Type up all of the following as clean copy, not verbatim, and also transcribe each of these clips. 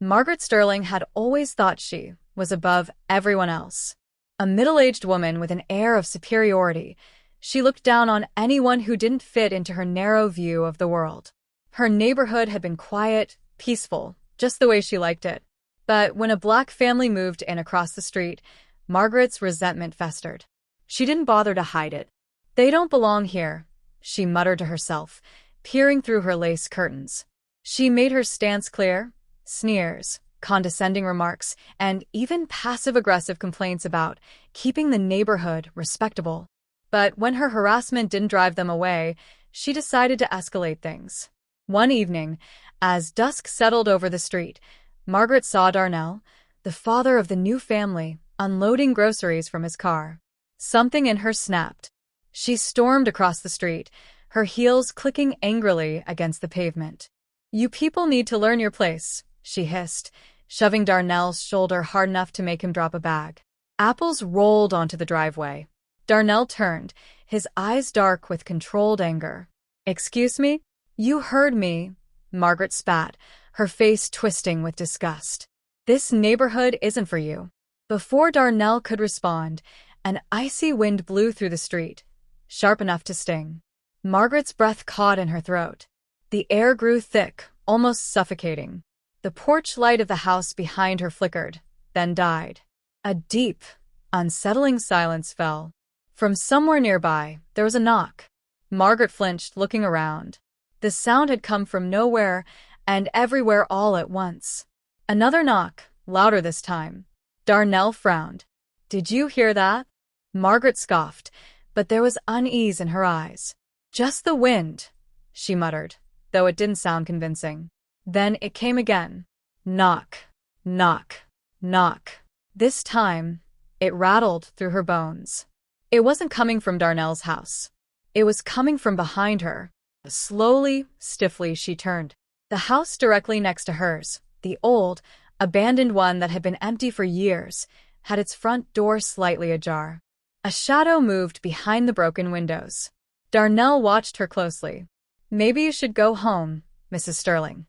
Margaret Sterling had always thought she was above everyone else. A middle-aged woman with an air of superiority, she looked down on anyone who didn't fit into her narrow view of the world. Her neighborhood had been quiet, peaceful, just the way she liked it. But when a black family moved in across the street, Margaret's resentment festered. She didn't bother to hide it. "They don't belong here," she muttered to herself, peering through her lace curtains. She made her stance clear: sneers, condescending remarks, and even passive-aggressive complaints about keeping the neighborhood respectable. But when her harassment didn't drive them away, she decided to escalate things. One evening, as dusk settled over the street, Margaret saw Darnell, the father of the new family, unloading groceries from his car. Something in her snapped. She stormed across the street, her heels clicking angrily against the pavement. "You people need to learn your place," she hissed, shoving Darnell's shoulder hard enough to make him drop a bag. Apples rolled onto the driveway. Darnell turned, his eyes dark with controlled anger. "Excuse me?" "You heard me," Margaret spat, her face twisting with disgust. "This neighborhood isn't for you." Before Darnell could respond, an icy wind blew through the street, sharp enough to sting. Margaret's breath caught in her throat. The air grew thick, almost suffocating. The porch light of the house behind her flickered, then died. A deep, unsettling silence fell. From somewhere nearby, there was a knock. Margaret flinched, looking around. The sound had come from nowhere and everywhere all at once. Another knock, louder this time. Darnell frowned. "Did you hear that?" Margaret scoffed, but there was unease in her eyes. "Just the wind," she muttered, though it didn't sound convincing. Then it came again. Knock, knock, knock. This time, it rattled through her bones. It wasn't coming from Darnell's house. It was coming from behind her. Slowly, stiffly, she turned. The house directly next to hers, the old, abandoned one that had been empty for years, had its front door slightly ajar. A shadow moved behind the broken windows. Darnell watched her closely. "Maybe you should go home, Mrs. Sterling."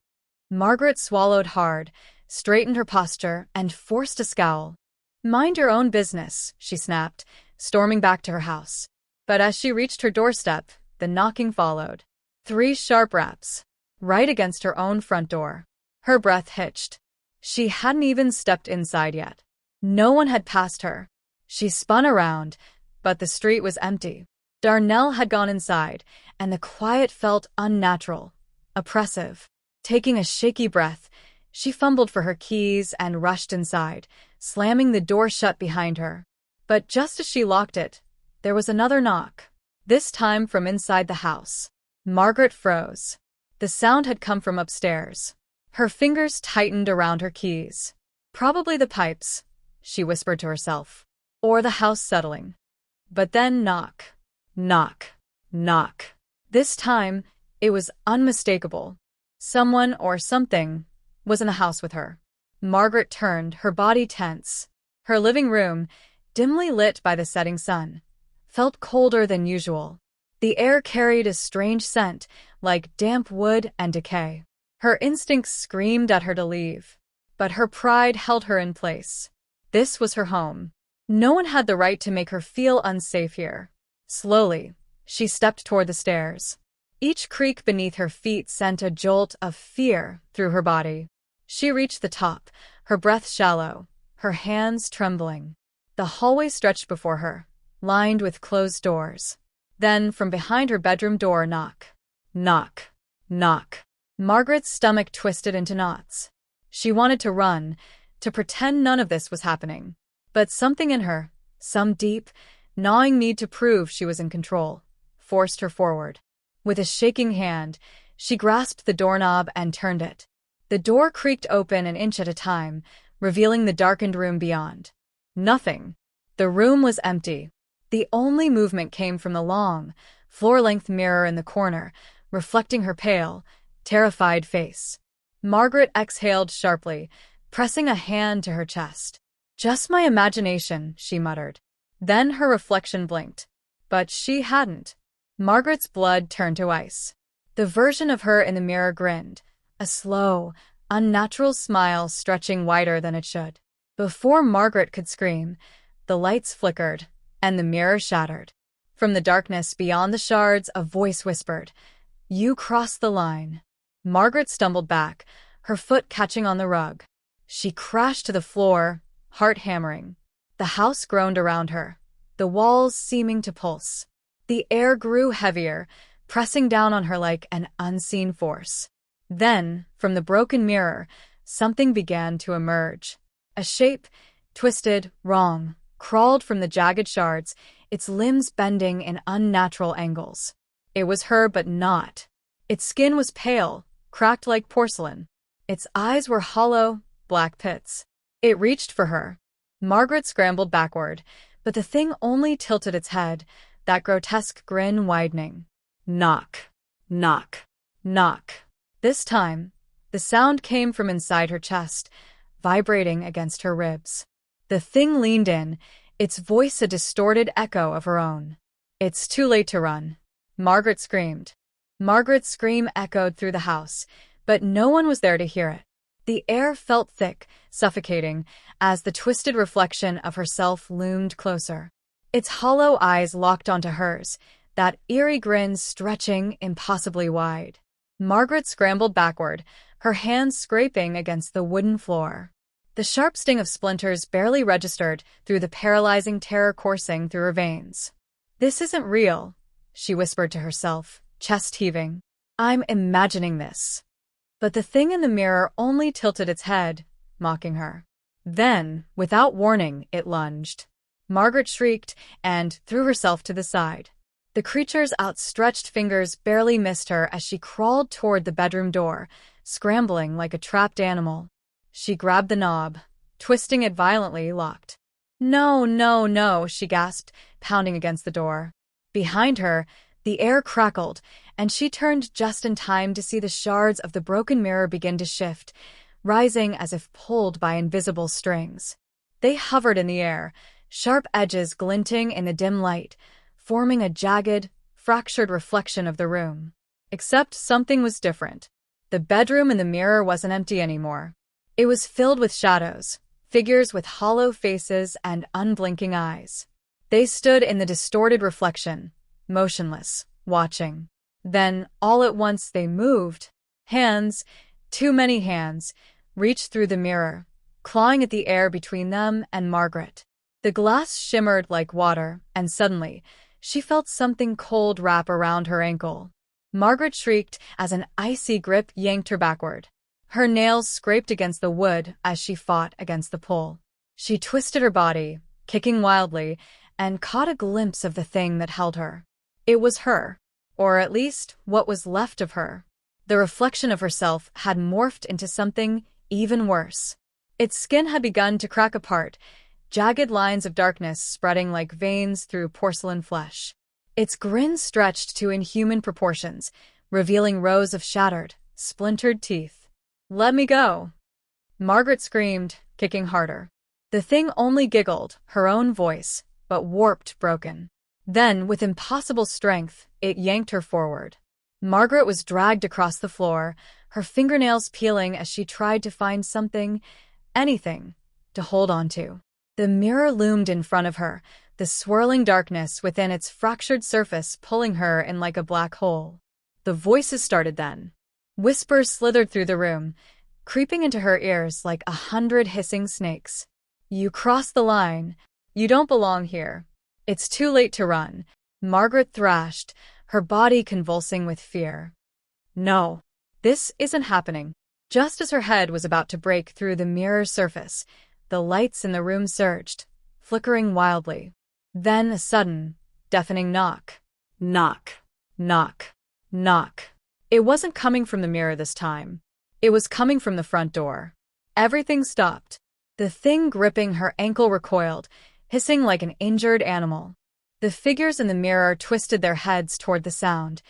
Margaret swallowed hard, straightened her posture, and forced a scowl. "Mind your own business," she snapped, storming back to her house. But as she reached her doorstep, the knocking followed. 3 sharp raps, right against her own front door. Her breath hitched. She hadn't even stepped inside yet. No one had passed her. She spun around, but the street was empty. Darnell had gone inside, and the quiet felt unnatural, oppressive. Taking a shaky breath, she fumbled for her keys and rushed inside, slamming the door shut behind her. But just as she locked it, there was another knock, this time from inside the house. Margaret froze. The sound had come from upstairs. Her fingers tightened around her keys. "Probably the pipes," she whispered to herself, "or the house settling." But then knock, knock, knock. This time, it was unmistakable. Someone or something was in the house with her. Margaret turned, her body tense. Her living room, dimly lit by the setting sun, felt colder than usual. The air carried a strange scent, like damp wood and decay. Her instincts screamed at her to leave, but her pride held her in place. This was her home. No one had the right to make her feel unsafe here. Slowly, she stepped toward the stairs. Each creak beneath her feet sent a jolt of fear through her body. She reached the top, her breath shallow, her hands trembling. The hallway stretched before her, lined with closed doors. Then, from behind her bedroom door, knock, knock, knock. Margaret's stomach twisted into knots. She wanted to run, to pretend none of this was happening. But something in her, some deep, gnawing need to prove she was in control, forced her forward. With a shaking hand, she grasped the doorknob and turned it. The door creaked open an inch at a time, revealing the darkened room beyond. Nothing. The room was empty. The only movement came from the long, floor-length mirror in the corner, reflecting her pale, terrified face. Margaret exhaled sharply, pressing a hand to her chest. "Just my imagination," she muttered. Then her reflection blinked. But she hadn't. Margaret's blood turned to ice. The version of her in the mirror grinned, a slow, unnatural smile stretching wider than it should. Before Margaret could scream, the lights flickered, and the mirror shattered. From the darkness beyond the shards, a voice whispered, "You crossed the line." Margaret stumbled back, her foot catching on the rug. She crashed to the floor, heart hammering. The house groaned around her, the walls seeming to pulse. The air grew heavier, pressing down on her like an unseen force. Then, from the broken mirror, something began to emerge. A shape, twisted, wrong, crawled from the jagged shards, its limbs bending in unnatural angles. It was her, but not. Its skin was pale, cracked like porcelain. Its eyes were hollow, black pits. It reached for her. Margaret scrambled backward, but the thing only tilted its head, that grotesque grin widening. Knock, knock, knock. This time, the sound came from inside her chest, vibrating against her ribs. The thing leaned in, its voice a distorted echo of her own. "It's too late to run," Margaret screamed. Margaret's scream echoed through the house, but no one was there to hear it. The air felt thick, suffocating, as the twisted reflection of herself loomed closer. Its hollow eyes locked onto hers, that eerie grin stretching impossibly wide. Margaret scrambled backward, her hands scraping against the wooden floor. The sharp sting of splinters barely registered through the paralyzing terror coursing through her veins. "This isn't real," she whispered to herself, chest heaving. "I'm imagining this." But the thing in the mirror only tilted its head, mocking her. Then, without warning, it lunged. Margaret shrieked and threw herself to the side. The creature's outstretched fingers barely missed her as she crawled toward the bedroom door, scrambling like a trapped animal. She grabbed the knob, twisting it violently, locked. "No, no, no," she gasped, pounding against the door. Behind her, the air crackled, and she turned just in time to see the shards of the broken mirror begin to shift, rising as if pulled by invisible strings. They hovered in the air, sharp edges glinting in the dim light, forming a jagged, fractured reflection of the room. Except something was different. The bedroom in the mirror wasn't empty anymore. It was filled with shadows, figures with hollow faces and unblinking eyes. They stood in the distorted reflection, motionless, watching. Then, all at once, they moved. Hands, too many hands, reached through the mirror, clawing at the air between them and Margaret. The glass shimmered like water, and suddenly, she felt something cold wrap around her ankle. Margaret shrieked as an icy grip yanked her backward. Her nails scraped against the wood as she fought against the pull. She twisted her body, kicking wildly, and caught a glimpse of the thing that held her. It was her, or at least what was left of her. The reflection of herself had morphed into something even worse. Its skin had begun to crack apart, jagged lines of darkness spreading like veins through porcelain flesh. Its grin stretched to inhuman proportions, revealing rows of shattered, splintered teeth. "Let me go!" Margaret screamed, kicking harder. The thing only giggled, her own voice, but warped, broken. Then, with impossible strength, it yanked her forward. Margaret was dragged across the floor, her fingernails peeling as she tried to find something, anything, to hold on to. The mirror loomed in front of her, the swirling darkness within its fractured surface pulling her in like a black hole. The voices started then. Whispers slithered through the room, creeping into her ears like 100 hissing snakes. "You crossed the line. You don't belong here. It's too late to run," Margaret thrashed, her body convulsing with fear. "No, this isn't happening." Just as her head was about to break through the mirror's surface, the lights in the room surged, flickering wildly. Then a sudden, deafening knock. Knock, knock, knock. It wasn't coming from the mirror this time. It was coming from the front door. Everything stopped. The thing gripping her ankle recoiled, hissing like an injured animal. The figures in the mirror twisted their heads toward the sound,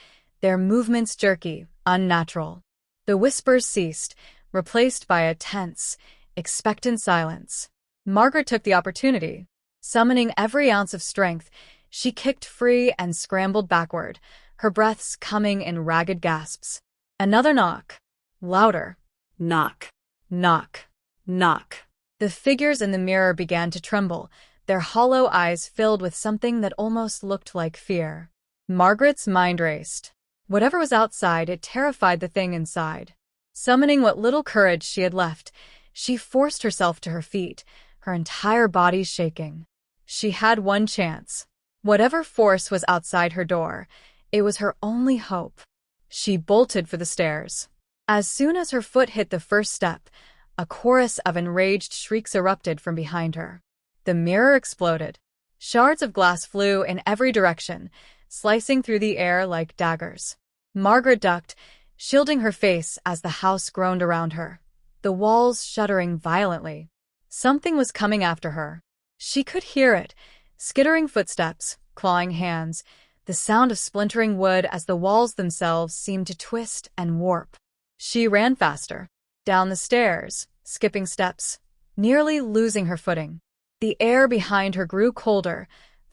their movements jerky, unnatural. The whispers ceased, replaced by a tense, expectant silence. Margaret took the opportunity. Summoning every ounce of strength, she kicked free and scrambled backward, her breaths coming in ragged gasps. Another knock. Louder. Knock. Knock. Knock. The figures in the mirror began to tremble, their hollow eyes filled with something that almost looked like fear. Margaret's mind raced. Whatever was outside, it terrified the thing inside. Summoning what little courage she had left, she forced herself to her feet, her entire body shaking. She had one chance. Whatever force was outside her door, it was her only hope. She bolted for the stairs. As soon as her foot hit the first step, a chorus of enraged shrieks erupted from behind her. The mirror exploded. Shards of glass flew in every direction, slicing through the air like daggers. Margaret ducked, shielding her face as the house groaned around her, the walls shuddering violently. Something was coming after her. She could hear it, skittering footsteps, clawing hands, the sound of splintering wood as the walls themselves seemed to twist and warp. She ran faster, down the stairs, skipping steps, nearly losing her footing. The air behind her grew colder,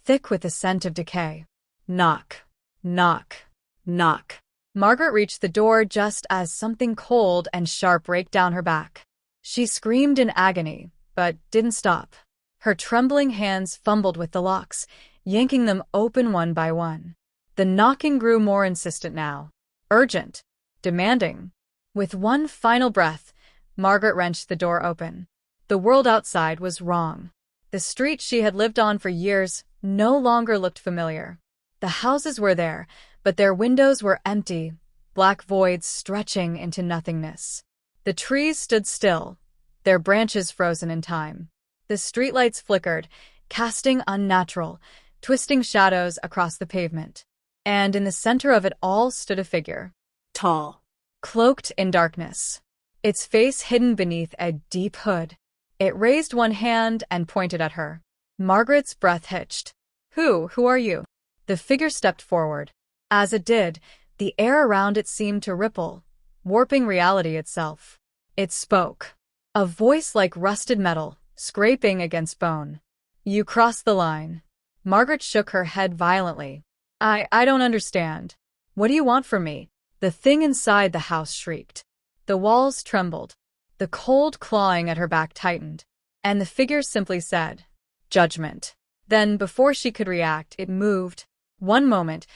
thick with the scent of decay. Knock. Knock. Knock. Margaret reached the door just as something cold and sharp raked down her back. She screamed in agony, but didn't stop. Her trembling hands fumbled with the locks, yanking them open one by one. The knocking grew more insistent now. Urgent. Demanding. With one final breath, Margaret wrenched the door open. The world outside was wrong. The street she had lived on for years no longer looked familiar. The houses were there, but their windows were empty, black voids stretching into nothingness. The trees stood still, their branches frozen in time. The streetlights flickered, casting unnatural, twisting shadows across the pavement. And in the center of it all stood a figure. Tall. Cloaked in darkness. Its face hidden beneath a deep hood. It raised one hand and pointed at her. Margaret's breath hitched. Who are you? The figure stepped forward. As it did, the air around it seemed to ripple, warping reality itself. It spoke. A voice like rusted metal, scraping against bone. You crossed the line. Margaret shook her head violently. I don't understand. What do you want from me? The thing inside the house shrieked. The walls trembled. The cold clawing at her back tightened. And the figure simply said, Judgment. Then, before she could react, it moved. One moment,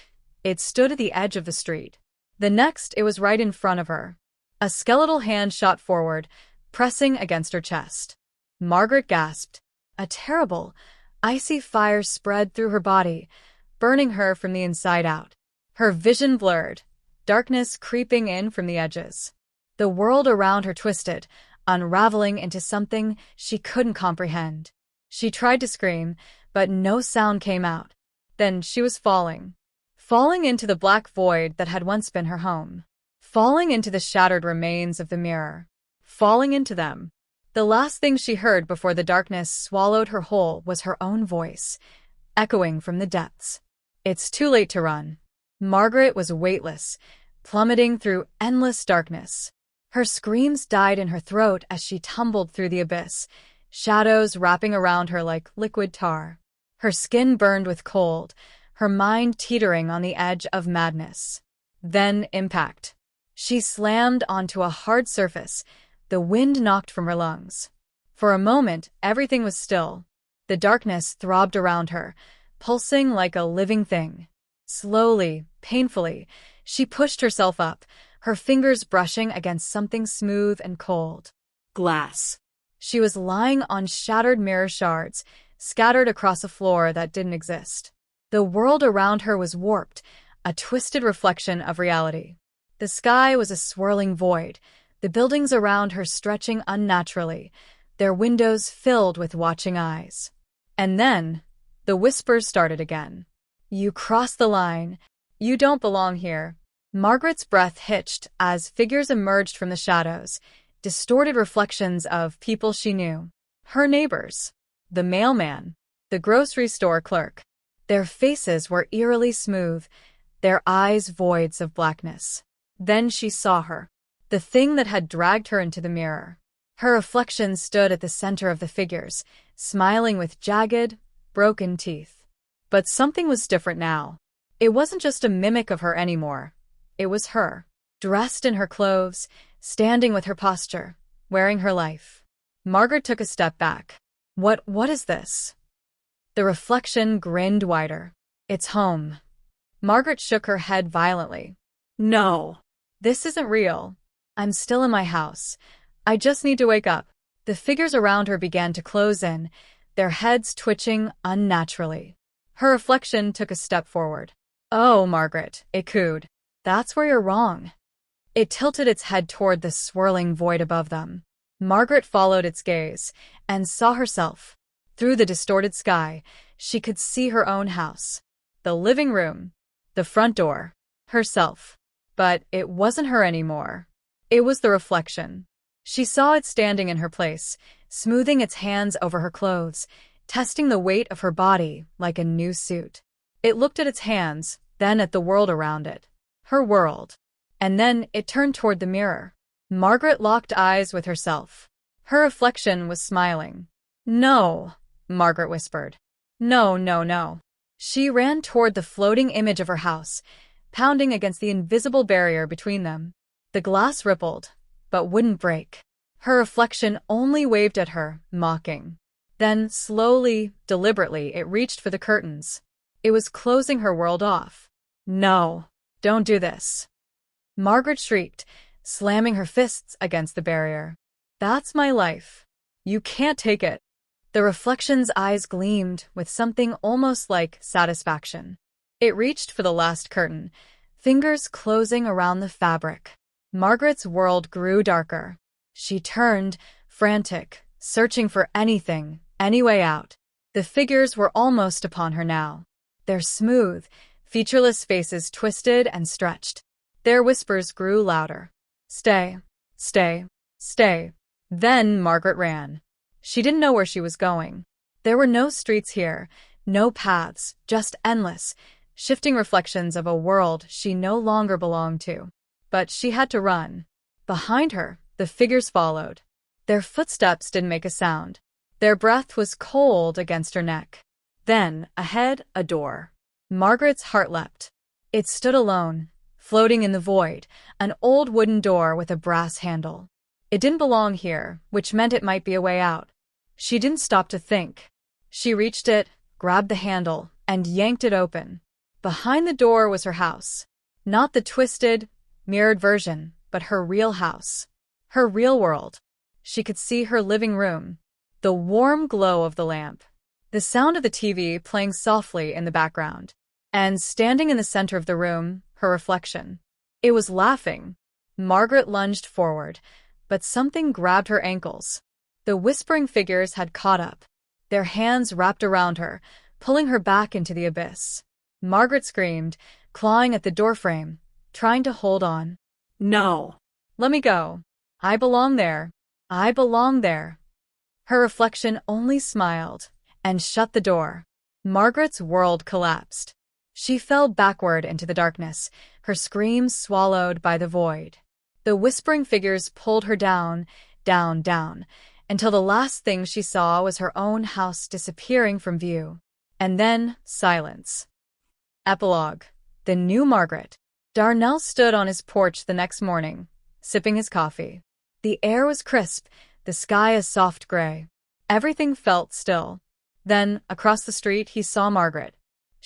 it stood at the edge of the street. The next, it was right in front of her. A skeletal hand shot forward, pressing against her chest. Margaret gasped. A terrible, icy fire spread through her body, burning her from the inside out. Her vision blurred, darkness creeping in from the edges. The world around her twisted, unraveling into something she couldn't comprehend. She tried to scream, but no sound came out. Then she was falling into the black void that had once been her home. Falling into the shattered remains of the mirror. Falling into them. The last thing she heard before the darkness swallowed her whole was her own voice, echoing from the depths. It's too late to run. Margaret was weightless, plummeting through endless darkness. Her screams died in her throat as she tumbled through the abyss, shadows wrapping around her like liquid tar. Her skin burned with cold, her mind teetering on the edge of madness. Then impact. She slammed onto a hard surface, the wind knocked from her lungs. For a moment, everything was still. The darkness throbbed around her, pulsing like a living thing. Slowly, painfully, she pushed herself up, her fingers brushing against something smooth and cold. Glass. She was lying on shattered mirror shards, scattered across a floor that didn't exist. The world around her was warped, a twisted reflection of reality. The sky was a swirling void, the buildings around her stretching unnaturally, their windows filled with watching eyes. And then, the whispers started again. You crossed the line. You don't belong here. Margaret's breath hitched as figures emerged from the shadows, distorted reflections of people she knew. Her neighbors. The mailman. The grocery store clerk. Their faces were eerily smooth, their eyes voids of blackness. Then she saw her. The thing that had dragged her into the mirror. Her reflection stood at the center of the figures, smiling with jagged, broken teeth. But something was different now. It wasn't just a mimic of her anymore. It was her, dressed in her clothes, standing with her posture, wearing her life. Margaret took a step back. What is this? The reflection grinned wider. It's home. Margaret shook her head violently. No. This isn't real. I'm still in my house. I just need to wake up. The figures around her began to close in, their heads twitching unnaturally. Her reflection took a step forward. Oh, Margaret, it cooed. That's where you're wrong. It tilted its head toward the swirling void above them. Margaret followed its gaze and saw herself. Through the distorted sky, she could see her own house. The living room, the front door, herself. But it wasn't her anymore. It was the reflection. She saw it standing in her place, smoothing its hands over her clothes, testing the weight of her body like a new suit. It looked at its hands, then at the world around it. Her world. And then it turned toward the mirror. Margaret locked eyes with herself. Her reflection was smiling. No, Margaret whispered. No, no, no. She ran toward the floating image of her house, pounding against the invisible barrier between them. The glass rippled, but wouldn't break. Her reflection only waved at her, mocking. Then, slowly, deliberately, it reached for the curtains. It was closing her world off. No, don't do this. Margaret shrieked, slamming her fists against the barrier. That's my life. You can't take it. The reflection's eyes gleamed with something almost like satisfaction. It reached for the last curtain, fingers closing around the fabric. Margaret's world grew darker. She turned, frantic, searching for anything, any way out. The figures were almost upon her now. Their smooth, featureless faces twisted and stretched. Their whispers grew louder. Stay, stay, stay. Then Margaret ran. She didn't know where she was going. There were no streets here, no paths, just endless, shifting reflections of a world she no longer belonged to. But she had to run. Behind her, the figures followed. Their footsteps didn't make a sound. Their breath was cold against her neck. Then, ahead, a door. Margaret's heart leapt. It stood alone, floating in the void, an old wooden door with a brass handle. It didn't belong here, which meant it might be a way out. She didn't stop to think. She reached it, grabbed the handle, and yanked it open. Behind the door was her house. Not the twisted, mirrored version, but her real house. Her real world. She could see her living room. The warm glow of the lamp. The sound of the TV playing softly in the background. And standing in the center of the room, her reflection. It was laughing. Margaret lunged forward, but something grabbed her ankles. The whispering figures had caught up. Their hands wrapped around her, pulling her back into the abyss. Margaret screamed, clawing at the doorframe, trying to hold on. No. Let me go. I belong there. I belong there. Her reflection only smiled and shut the door. Margaret's world collapsed. She fell backward into the darkness, her screams swallowed by the void. The whispering figures pulled her down, down, down, until the last thing she saw was her own house disappearing from view. And then, silence. Epilogue. The new Margaret. Darnell stood on his porch the next morning, sipping his coffee. The air was crisp, the sky a soft gray. Everything felt still. Then, across the street, he saw Margaret.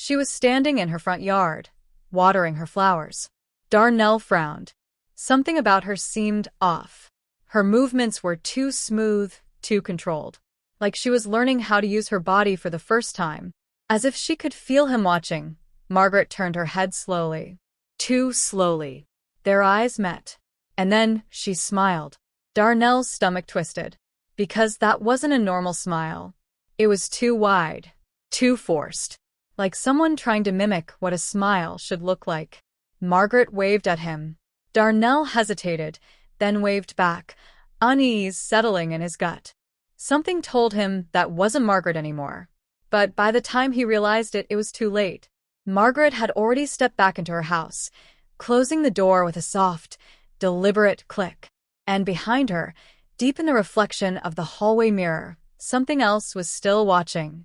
She was standing in her front yard, watering her flowers. Darnell frowned. Something about her seemed off. Her movements were too smooth, too controlled. Like she was learning how to use her body for the first time. As if she could feel him watching, Margaret turned her head slowly. Too slowly. Their eyes met. And then she smiled. Darnell's stomach twisted. Because that wasn't a normal smile. It was too wide. Too forced. Like someone trying to mimic what a smile should look like. Margaret waved at him. Darnell hesitated, then waved back, unease settling in his gut. Something told him that wasn't Margaret anymore. But by the time he realized it, it was too late. Margaret had already stepped back into her house, closing the door with a soft, deliberate click. And behind her, deep in the reflection of the hallway mirror, something else was still watching.